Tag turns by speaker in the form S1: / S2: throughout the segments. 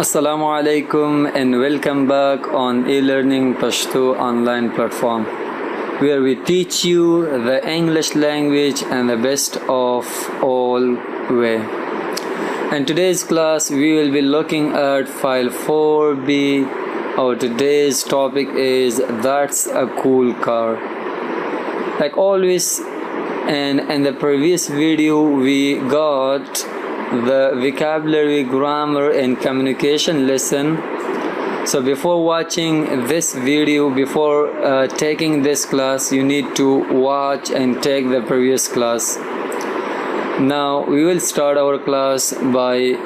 S1: Assalamu alaikum and welcome back on e-learning Pashto online platform, where we teach you the English language and the best of all way. In today's class we will be looking at file 4B. Our today's topic is That's a Cool Car. Like always, and in the previous video we got the vocabulary, grammar and communication lesson. So before watching this video, before taking this class, you need to watch and take the previous class. Now we will start our class by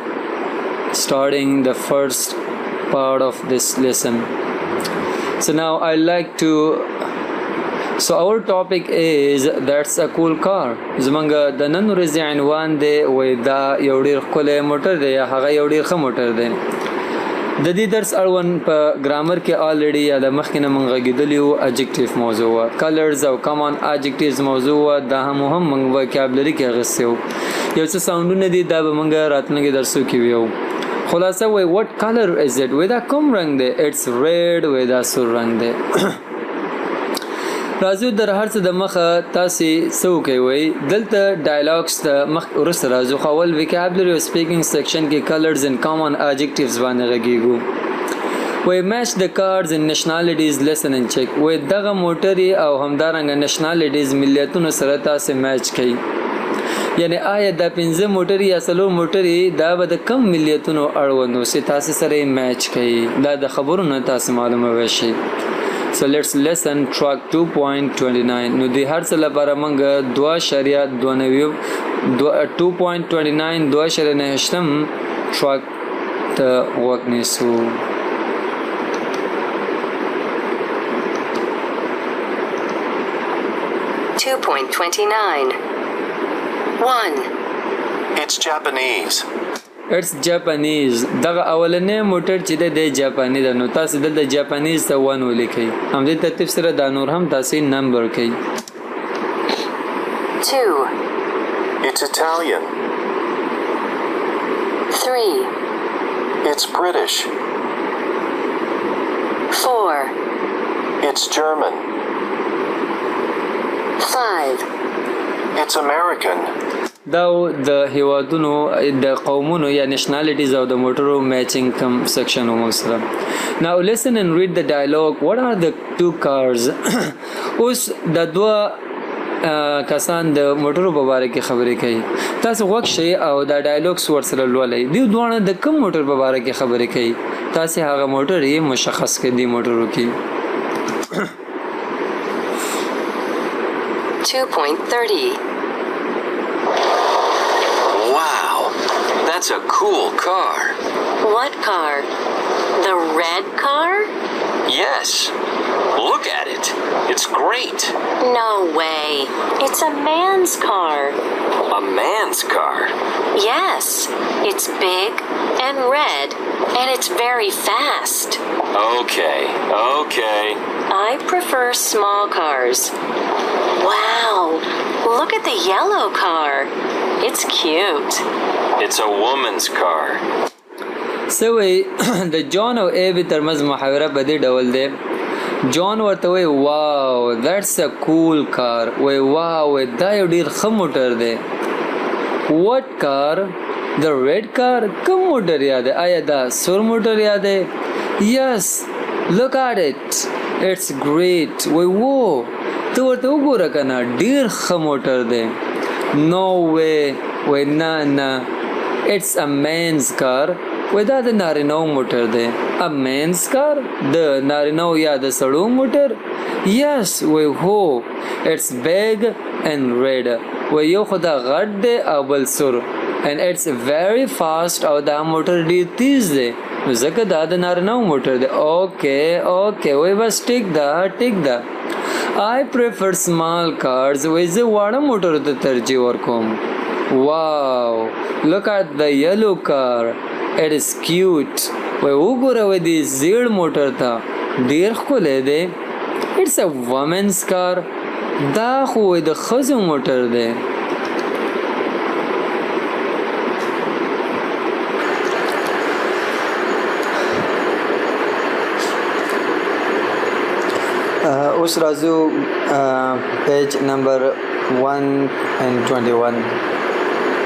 S1: starting the first part of this lesson. So now I like to our topic is That's a Cool Car. زمونږ د نن ورځې عنوان دی وای دا یو ډېر ښکلی موټر دی یا هغه یو ډېر ښه موټر دی. د دې درس اړوند په ګرامر کې آلریډي یا د مخکې نه موږ غږېدلي وو adjective موضوع وه، کلرز او common adjectives موضوع وه، دا هم موږ vocabulary کې اخیستی وو. یو څه ساونډونه دي دا به موږ راتلونکي درسو کې ویو. خلاصه وای what color is it؟ وای دا کوم رنګ دی؟ it's red. وای دا سور رنګ دی. راځو در هر څه د مخه تاسې څه وکئ وایي دلته ډایلاګس د مخ وروسته راځو خو اول vocabulary او speaking section کې colors and common adjectives باندې غږیږو. وایي match the cars and nationalities listen and check. وایي دغه موټرې او همدارنګه nationalities ملیتونو سره تاسې میچ کوي. یعنی آیا دا 5 موټرې یا 4 موټرې دا به د کم ملیتونو اړوند اوسي تاسې سره یې میچ کوي. دا د خبرو نه تاسې معلوموی شئ. So let's listen track 2.29. نو دی هر څه لپاره موږ 2.29 track ته غوږ نیسو.
S2: It's Japanese.
S1: It's Japanese. دغه اولنې موټر چې د جاپانی ده نو تاسو دلته جاپانیز ته 1 ولیکئ. همدې ترتیب سره دا نور هم تاسو نمبر کړئ.
S2: 2. It's Italian. 3. It's British. 4. It's German. 5. It's American.
S1: دا د هیوادونو د قومونو یا نشنالیټیز او د موټرو میچینګ کم سیکشن هم سره. Now listen and read the dialogue. What are the two cars? اوس د دوه کسان د موټرو په باره کې خبرې کوي. تاسو غوږ شئ او دا ډایلاګس ورسره لولئ. دوی دواړه د کوم موټر په باره کې خبرې کوي تاسې هغه موټر یې مشخص کړئ دې موټرو کې.
S2: 2.30 Wow, that's a cool car. What car? The red car? Yes. Look at it. It's great. No way. It's a man's car. A man's car? Yes. It's big and red, and it's very fast. Okay. I prefer small cars. Wow. Look at the yellow car. It's cute. It's a woman's car.
S1: سوی د جان او ایوی ترمنځ محاوره په دې ډول دی. جان ورته وایي واو that's a cool car. وایي واو دا یو ډېر ښه موټر دی. what car? the red car. کوم موټر یاد دی؟ آیا دا سور موټر یاد دی؟ yes. look at it. it's great. وایي وو ته ورته وګوره که نه ډېر ښه موټر دی. no way. وای نه it's a man's car. وای دا د نارینه‌و موټر دی. a man's car د نارینه‌و یا د سړو موټر. yes. وای هو it's big and red. وای یو خو دا غټ دی او بل سور and it's very fast او دا موټر ډېر تیز دی نو ځکه دا د نارینه‌و موټر دی. اوکې وای بس ټیک ده. I prefer small cars. وای زه واړه موټرو ته ترجیح ورکوم. wow look at the yellow car. it is cute. وای وګوره وای دې زیړ موټر ته ډېر ښکلی دی. it's a woman's car. دا خو وای د ښځو موټر دی. اوس راځو پیج نمبر 121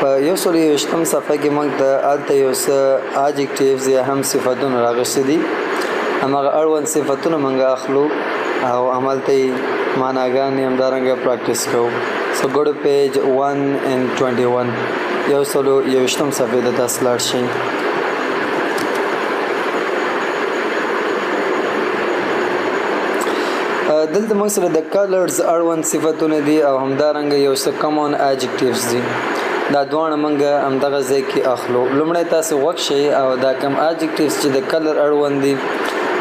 S1: په 120 صفحه کې موږ د الته یو څه adjectives یا هم صفتونه راغستې دي همغه اړوند صفتونه موږ اخلو او عملته معناګانې همدارنګه پریکټیس کوو. So go to page 121 120 صفحه ته تاسو لاړ شئ. دلته موږ سره د کلرز اړوند صفتونه دي او همدارنګه یو څه کامن adjectives دي. دا دواړه موږ همدغه ځای کې اخلو. لومړی تاسو وخت شئ او دا کوم adjectives چې د کلر اړوند دي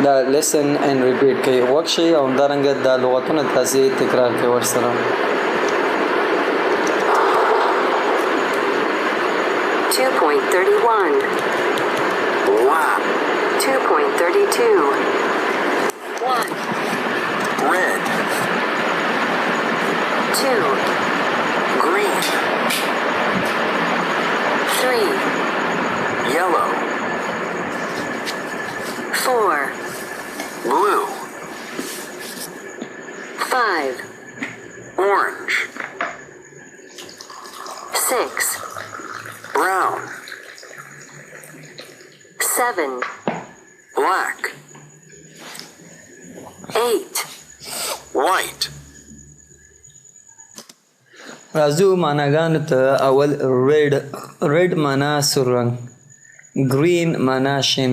S1: دا listen and repeat کوي. وخت شئ او همدارنګه دا لغتونه تاسو تکرار کوئ ورسره.
S2: 2.31 Wow 2.32 1 Red 2 Green 3 Yellow 4 Blue 5 Orange 6 Brown 7 Black 8 White
S1: راځو معناګانو ته. اول red معنا سور رنګ، green معنا شین،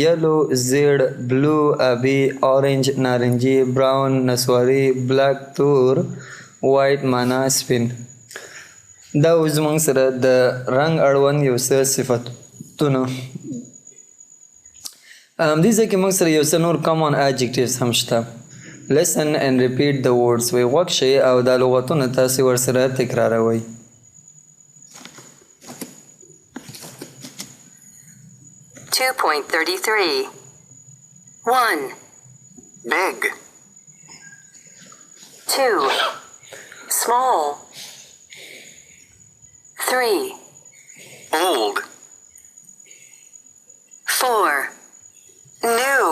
S1: yellow زیړ، blue آبي، orange نارنجي، brown نسواري، black تور، white معنا سپین. دا اوس موږ سره د رنګ اړوند یو څه صفتونه. دې ځای کې موږ سره یو څه نور common adjectives هم شته. Listen and repeat the words. وی غوږ شئ او دا لغتونه تاسې ورسره تکراروئ.
S2: 2.33 1 Big 2 Small 3 Old 4 New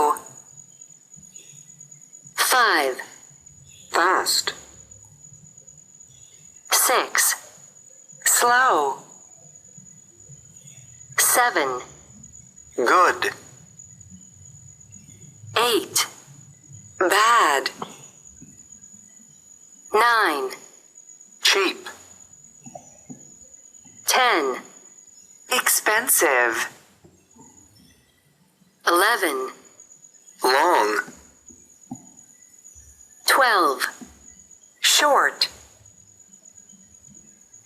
S2: 5 Fast 6 Slow 7 Good 8 Bad 9 Cheap 10 Expensive 11 Long 12 Short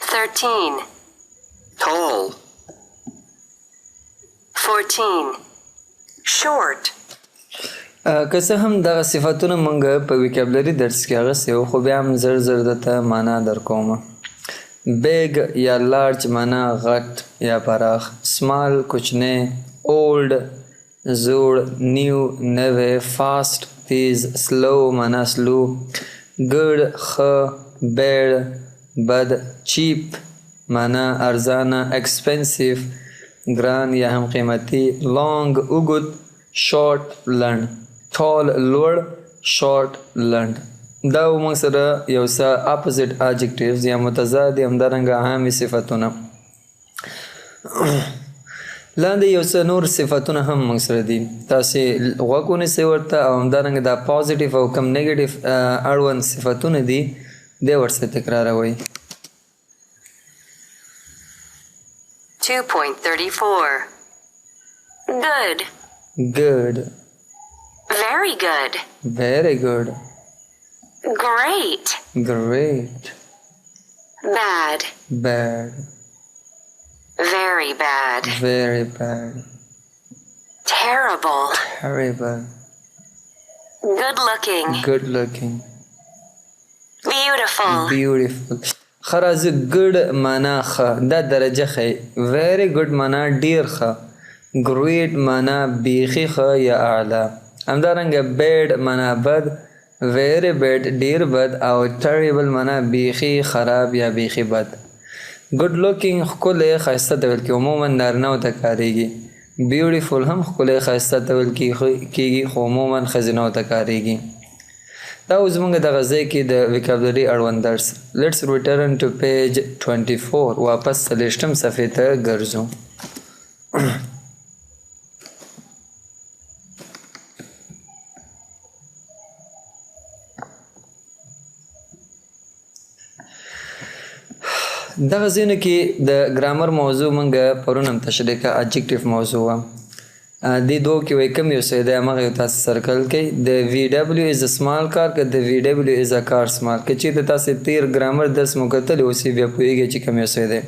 S2: 13 Tall 14 Short
S1: که څه هم دغه صفتونه موږ په ویکابلري درس کې اخیستي وو خو بیا هم زر درته معنا درکوم. بیگ یا لارج معنا غټ یا پراخ، سمال کوچنی، اولډ زوړ، نیو نوی، فاست تیز، سلو معنا سلو، ګډ ښه، بیډ بد، چیپ معنا ارزانه، ایکسپنسیو ګران یا هم قیمتي، لانګ اوږد، شارټ لنډ، ټال لوړ، شارټ لنډ. دا موږ سره یو څه اپوزیټ adjectives یا متضاد همدارنګه عامې صفتونه. لاندې یو څه نور صفتونه هم موږ سره دي. تاسې غوږ ونیسئ ورته او همدارنګه دا پازیټیو او کم نیګیټیو اړوند صفتونه دي دی ورسره تکراروئ.
S2: 2.34 Good
S1: Good
S2: Very good
S1: Very good
S2: Great
S1: Great
S2: Bad
S1: Bad
S2: Very bad
S1: Very bad
S2: Terrible
S1: Terrible
S2: Good looking
S1: Good looking
S2: Beautiful
S1: Beautiful. خراز good معنا ښه، دا درجه ښیي. very good معنا ډیر ښه، great معنا بیخي ښه یا اعلی. همدارنګه bad معنا بد، very bad ډیر بد او terrible معنا بیخي خراب یا بیخي بد. good looking ښکلی ښایسته ته ویل کېږي، عموما نارینهو ته کارېږي. beautiful هم ښکلی ښایسته ته ویل کېږي خو عموما ښځینهو ته کارېږي. دا اوس موږ دغه ځای کې د وکابلري اړوند درس لیټس ریټرن ټو پیج 24 واپس 30 صفحې ته ګرځو. دغه ځینو کې د ګرامر موضوع موږ پرون هم تشریح کړه، اډجکټیو موضوع وه. دې دوه کې وایي کوم یو څه دی همغه یو تاسو سرکل کړئ. د وی ډبلیو از سمال کار که د وی ډبلیو از ا کار سمال. که چېرته تاسې تیر ګرامر درس مو کتلی اوس بیا پوهېږئ چې کوم یو څه دی.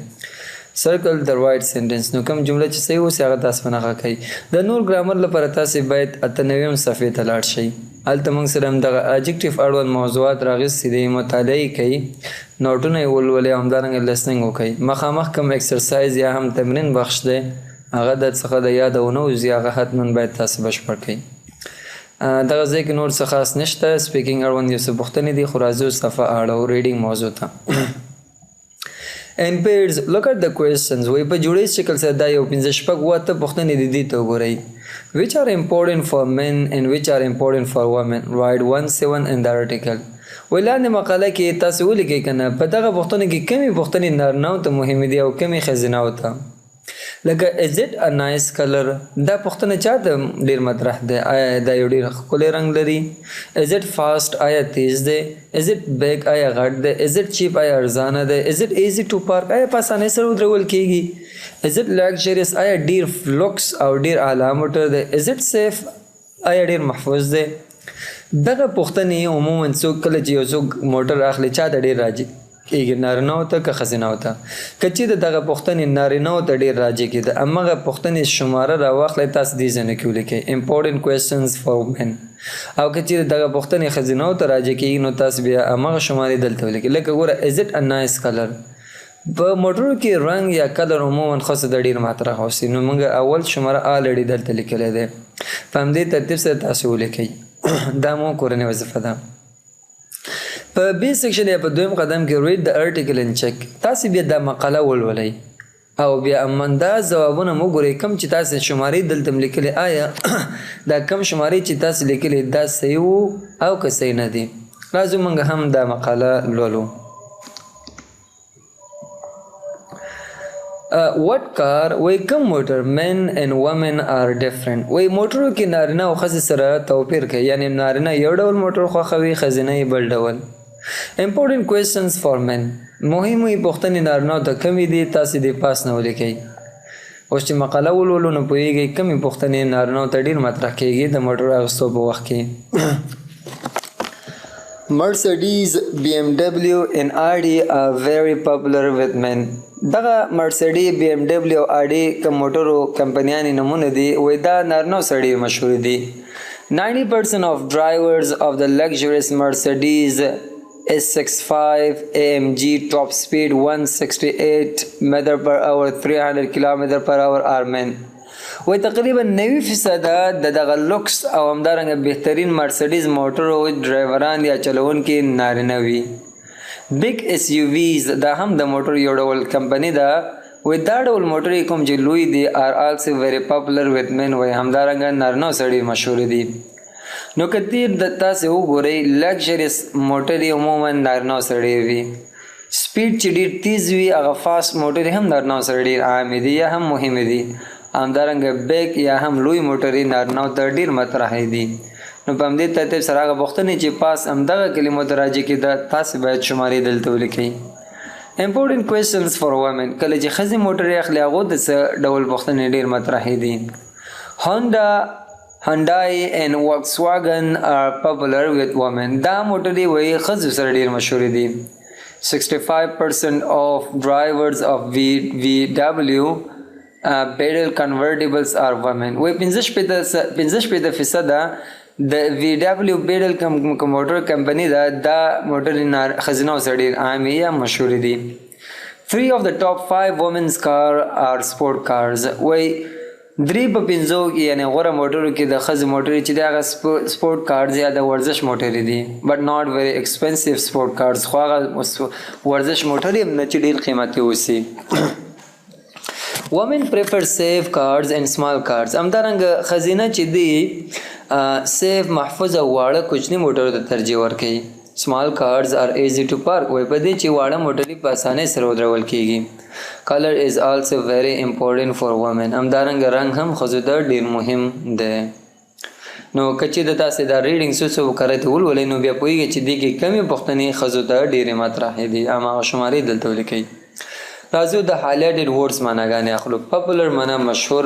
S1: سرکل د رایټ سینټنس. نو کوم جمله چې صحیح اوسي هغه تاسو په نښه کوئ. د نور ګرامر لپاره تاسې باید 98 صفحې ته لاړ شئ. هلته موږ سره هم دغه اډجکټیو اړوند موضوعات راغستي دي، مطالعه یې کوئ، نوټونه یې ولولئ او همدارنګه لسننګ وکړئ. مخامخ کوم ایکسرسایز یا هم تمرین بخش دی هغه د څخه د یاده ونه وځي، هغه حتما باید تاسو بشپړ کړئ. دغه ځای کې نور څه خاص نشته. سپیکینګ اړوند یو څه پوښتنې دي خو راځو صفحه اړو ریډینګ موضوع ته. In pairs, look at the questions. وایي په جوړیز شکل سره دا یو 15-16 پوښتنې دي، دې ته وګورئ. Which are important for men and which are important for women? Write 1-7 in the article. وایي لاندې مقاله کې تاسو ولیکئ که نه په دغه پوښتنو کې کومې پوښتنې نارینهو ته مهمې دي او کومې ښځینهو ته. لکه is it a nice color؟ دا پوښتنه چاته ډېر مطرح دی؟ آیا دا یو ډېر ښکلی رنګ لري؟ is it fast؟ آیا تیز دی؟ is it big؟ آیا غټ دی؟ is it cheap؟ آیا ارزانه دی؟ is it easy to park؟ آیا په اسانۍ سره ودرول کیږي؟ is it luxurious؟ آیا ډېر لوکس او ډېر اعلی موټر دی؟ is it safe؟ آیا ډېر محفوظ دی؟ دغه پوښتنې عموما څوک کله چې یو څوک موټر اخلي چاته ډېر راځي کېږي، نارینهو ته که ښځینهو ته. که چېرته دغه پوښتنې نارینهو ته ډېر راجع کېده همغه پوښتنې شماره راواخلئ تاسو دې ځایونو کې ولیکئ important questions for men. او که چېرته دغه پوښتنې ښځینهو ته راجع کېږي نو تاسو بیا همغه شمارې دلته ولیکئ. لکه ګوره is it a nice color؟ په موټرو کې رنګ یا کلر عموما ښځو ته ډېر مطرح اوسي، نو موږ اول شماره آلرډي دلته لیکلی دی. په همدې ترتیب سره تاسو ولیکئ. دا مو کورنۍ وظیفه ده. په بی سیکشن یا په دویم قدم کې read the article and check. تاسې بیا دا مقاله ولولئ او بیا امنده ځوابونه مو ګورئ. کوم چې تاسې شمارې دلته م لیکلې آیا دا کم شمارې چې تاسې لیکلې دا صحیح وو او که صحیح نه دي. راځو موږ هم دا مقاله لولو. what car؟ وایي کوم موټر men and women are different. وایي موټرو کې نارینه او ښځې سره توپیر کوي، یعنې نارینه یو ډول موټر خوښوي، ښځینه یې بل ډول. important questions for men. مهمې پوښتنې نارینهو ته کومې دي تاسې دې پاس نه ولیکئ. اوس چې مقاله ولولو نو پوهېږئ کومې پوښتنې نارینهو ته ډېر مطرح کېږي د موټر اخیستو په وخت کې. Mercedes, BMW and Audi are very popular with men. دغه مرسډي BMW او Audi کوم موټرو کمپنیانې نمونه دي وایي دا نارینهو سره ډېر مشهور دي. 90% of drivers of the luxurious Mercedes S65 AMG top speed 168 meter per hour 300 kilometer per hour are men. وایي تقریبا 90% د دغه لوکس او همدارنګه بهترین مرسډیز موټرو ډرایوران یا چلوونکي نارینه وي. بig SUVs دا هم د موټر یو ډول کمپنی ده. وایي دا ډول موټرې کوم چې لوی دي are also very popular with men. وایي همدارنګه نارینهو سره ډېر مشهور دي. نو که تیر د تاسې وګورئ لګژریس موټرې عموما نارینهو سره ډېر وي. سپیډ چې ډېر تیز وي هغه فاسټ موټرې هم نارینهو سره ډېر عامې دي یا هم مهمې دي. همدارنګه بیک یا هم لوی موټرې نارینهو ته ډېر مطرحې دي. نو په همدې ترتیب سره هغه پوښتنې چې پاس همدغه کلمو ته راجع کېده تاسې باید شمارې دلته ولیکئ. important questions for women. کله چې ښځې موټرې اخلي هغو ته څه ډول پوښتنې ډېر مطرحې دي. Hyundai and Volkswagen are popular with women. دا موټرې وایي ښځو سره ډېر مشهورې دي. 65% of drivers of VW بیډل convertibles are women. وایي 55% د VW بیډل موټر کمپنی ده دا موټر ښځینهو سره ډېر عامې یا مشهورې دي. 3 of the top 5 women's car are sport cars. وایي 3 په 5 کې یعنې غوره موټرو کې د ښځې موټرې چې دی هغه سپورټ کارز یا د ورزش موټرې دي. بټ ناٹ ویری ایکسپنسیو سپورټ کارز. خو هغه ورزش موټرې هم نه چې ډېر قیمتي اوسي. women prefer safe cards and small cards. همدارنګه خزینه چې دی سیف محفوظ او واړه کوچني موټرو ته ترجیح ورکوي. small cars are easy to park. وای په دې چې واړه موټرې په اسانۍ سره ودرول کیږي. color is also very important for women. همدارنګه رنګ هم ښځو ته ډیر مهم دی. نو کچې د تاسې دا ریډینګ څه وکړئ ته ولولئ نو بیا پوهېږئ چې دې کې کمې پوښتنې ښځو ته ډېرې مطرحې دي. هماغه شمارې دلته ولیکئ. راځو د highlighted words معناګانې اخلو. popular معنا مشهور،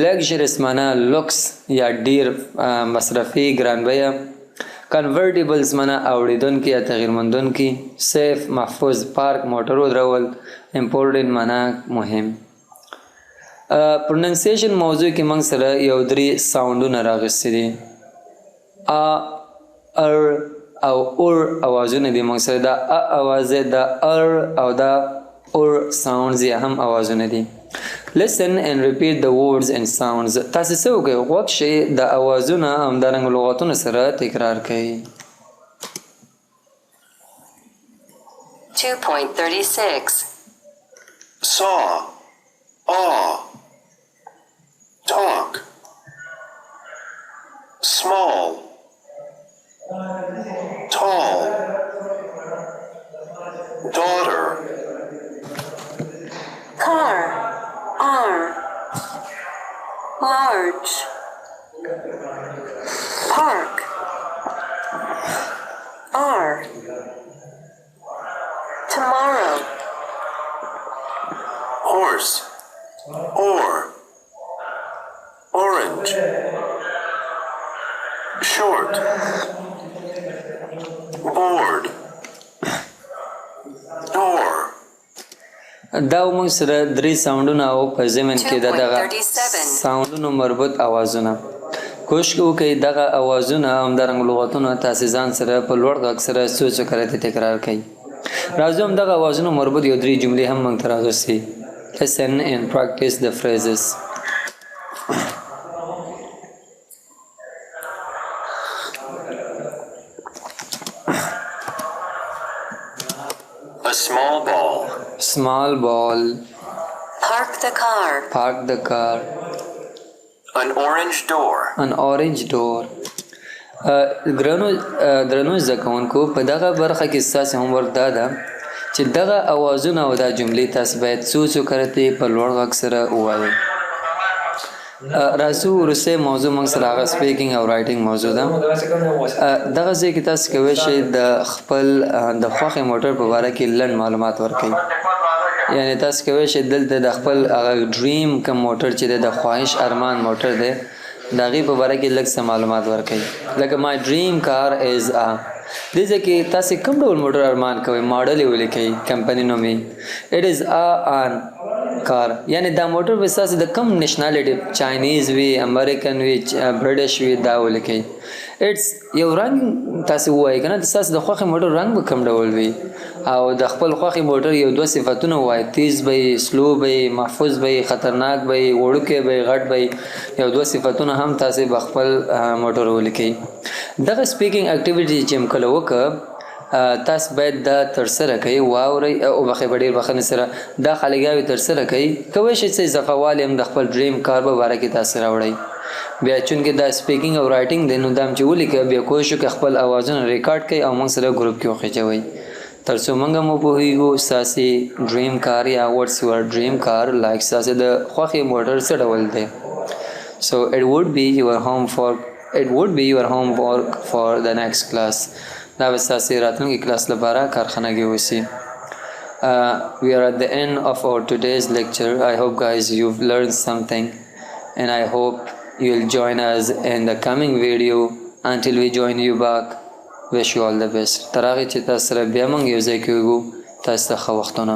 S1: luxurious معنا لوکس یا ډیر مصرفي ګران بیه، convertibles معنا اوړېدونکي یا تغییر موندونکي، safe محفوظ، park موټر ودرول، important معنا مهم. پروننسیشن موضوع کې موږ سره یو درې ساوندونه راغستې دي. ار او اور اوازونه دي موږ سره. دا اوازه، دا ار او دا اور ساوندز یې هم اوازونه دي. listen and repeat the words and sounds. تاسې څه وکړئ؟ غوږ شئ، د اوازونه همدارنګه لغاتونه سره تکرار کړئ.
S2: 2.36 Saw, awe, talk, small, tall, daughter, car, large, park, tomorrow, horse, or, orange, short, board, door.
S1: دا موږ سره درې ساوندونه او په ضمن کې د دغه ساوندونو مربوط اوازونه. کوشش وکړئ دغه اوازونه همدارنګه لغتونه تاسې ځان سره په لوړ غږ سره څو څو کرې تکرار کړئ. راځو همدغه اوازونو مربوط یو درې جملې هم موږ ته راغستې. listen and practice the phrases.
S2: A small ball.
S1: Small ball.
S2: Park the car.
S1: Park the car.
S2: An orange door.
S1: An orange door. درنو زده کوونکو په دغه برخه کې ستاسې هومورک دا ده چې دغه اوازونه او دا جملې تاسو باید څو څو کرتې په لوړ غږ سره ووایئ. راځو وروستی موضوع موږ سره هغه سپیکینګ او رایټینګ موضوع ده. دغه ځای کې تاسو کولی شئ د خپل د خوښې موټر په باره کې لنډ معلومات ورکړئ. یعنې تاسو کولی شئ دلته د خپل هغه ډریم کوم موټر چې دی د خواهش ارمان موټر دی د هغې په باره کې لږ څه معلومات ورکړئ. لکه my dream car is a دې ځای کې تاسې کوم ډول موټر ارمان کوئ ماډل یې ولیکئ، کمپني نوم یې. it is an کار یعنی دا موټر به ستاسې د کم نیشنالټي چاینیز وي، امریکن وي، برټش وي، دا ولیکئ. اټس یو رنګ تاسې ووایئ که نه ستاسې د خوښې موټر رنګ به کوم ډول وي او د خپل خوښې موټر یو دوه صفتونه ووایئ. تیز به یې، سلو به یې، محفوظ به یې، خطرناک به یې، وړوکی به یې، غټ به یې، یو دوه صفتونه هم تاسې به خپل موټر ولیکئ. دغه سپیکینګ اکټیویټي چې هم کله وکړه تاسو باید دا ترسره کوئ، واورئ او بخښئ په ډېر بښنې سره دا خالیګاوې ترسره کوئ. کولی شئ څه اضافه والی هم د خپل ډریم کار په باره کې تاسې راوړئ. بیا چونکې دا سپیکینګ او رایټینګ دی نو دا هم چې ولیکئ بیا کوشش وکړئ خپل اوازونه ریکارډ کړئ او موږ سره ګروپ کې وخېجوئ تر څو موږ هم وپوهېږو ستاسې ډریم کار یا وټس یور ډریم کار لایک ستاسې د خوښې موټر څه ډول دی. سو it would be your homework for the next class. دا به ستاسې راتلونکي کلاس لپاره کارخانګي اوسي. We are at the end of our today's lecture. I hope guys you've learned something and I hope you'll join us in the coming video. Until we join you back, wish you all the best. تر هغې چې تاسو سره بیا موږ یو ځای کېږو تاسو ته ښه وختونه.